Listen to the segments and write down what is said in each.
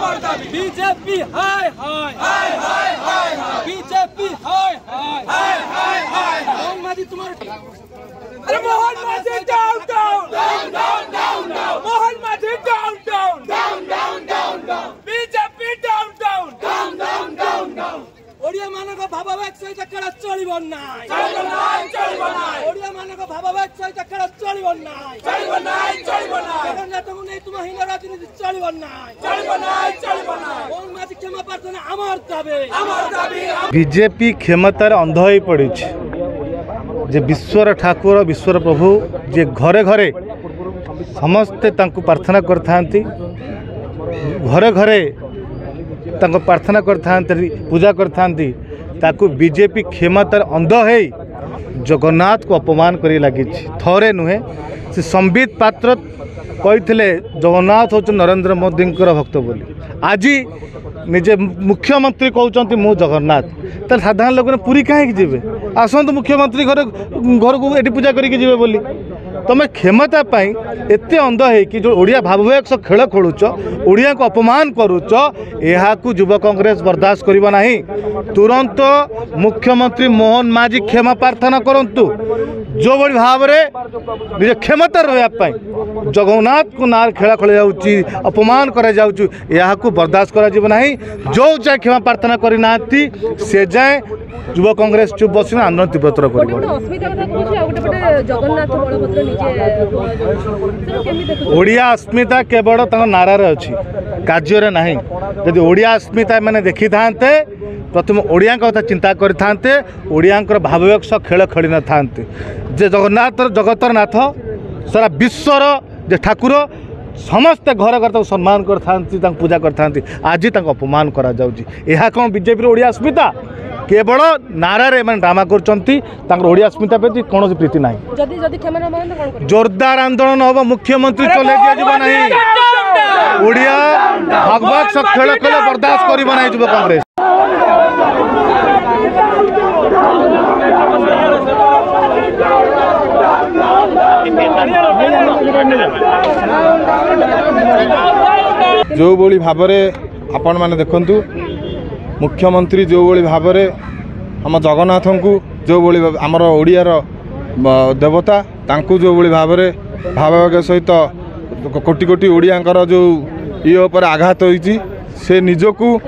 BJP हाय हाय हाय हाय हाय बीजेपी हाय हाय हाय हाय हाय मोहन माझी तुम्हारे अरे Mohan Majhi down down down down down down Mohan Majhi down down down down down down BJP down down down down down down Odia मानक भावावेग सहित खेल चलिब नाई चलिब नाई चलिब नाई ओडिया मानक भावावेग सहित खेल चलिब नाई चलिब नाई चलिब नाई जगन्नाथ को नहीं तुम हीन राजनीति चलिब नाई चलिब नाई चलिब नाई मोहन माझी क्षमा प्रार्थना अमर दाबी बीजेपी क्षमतार अंध होई पड़ी जे विश्वर ठाकुर विश्वर प्रभु जे घरे घरे समस्ते तांको प्रार्थना करथांती घरे घरे तांको प्रार्थना करथांती पूजा करथांती ताकू बीजेपी क्षमतार अंध है जगन्नाथ को अपमान करी लगी थरे नुहे से संबित पात्र कहते जगन्नाथ हूँ नरेंद्र मोदी भक्त बोली आज निजे मुख्यमंत्री कहते मु जगन्नाथ तो साधारण लोक पूरी कहीं जी आसतु मुख्यमंत्री घर को ये पूजा करके बोली तुम क्षमता एत अंध है कि जो ओडिया भाववेग खेल खेलुच ओडिया को अपमान करुच यह युवा कांग्रेस बर्दाश्त करना नहीं। तुरंत मुख्यमंत्री मोहन माझी क्षमा प्रार्थना करंतु जो बड़ी भाव में निज क्षमता रहा जगन्नाथ को ना खेल खेल जाऊँगी अपमान कर बर्दाश्त कर जो जाए क्षमा प्रार्थना करना से जाए युवा कांग्रेस चुप बस आंदोलन तीव्रतर ओडिया अस्मिता केवल नारार अच्छी कार्य ना यदि ओडिया अस्मिता मैंने देखी था प्रथम ओडिया कथा चिंता करते ओडिया भाववेग खेल खेली न था जे जगन्नाथ जगतर नाथ सारा विश्वर जे ठाकुर समस्ते घर घर सम्मान कर पूजा करते आज अपमान करा कौन बीजेपी ओडिया अस्मिता केवल नारे मैंने ड्रामा कर ओडिया अस्मिता प्रति कौन प्रीति ना जोरदार आंदोलन हम मुख्यमंत्री चले दिया नहीं ओडिया भागवत खेल खेल बर्दाश्त करना युवा कांग्रेस जो भली भाव आपण मैंने देखु मुख्यमंत्री जो भली भाव आम जगन्नाथ को जो भली आमर ओडियार देवता तांकु जो भली भाव भाववेग सहित कोटि कोटि ओडियांकर जो ये पर आघात होइछि से निजकू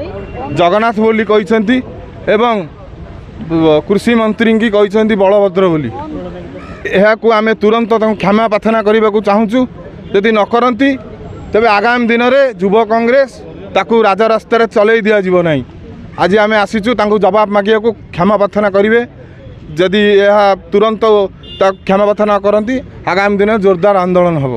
जगन्नाथ बोली कहते एवं कृषि मंत्री की कहते बलभद्र बोली यह आम तुरंत क्षमा प्रार्थना करने को चाहूँ यदि न करती तेबे आगामी दिन में युवा कांग्रेस ताकू राजा रास्तार चलई दि जाव ना। आज आम आसीचु जवाब मागे को क्षमा प्रार्थना करेंगे जदि यह तुरंत क्षमा प्रार्थना करती आगामी दिन में जोरदार आंदोलन हम।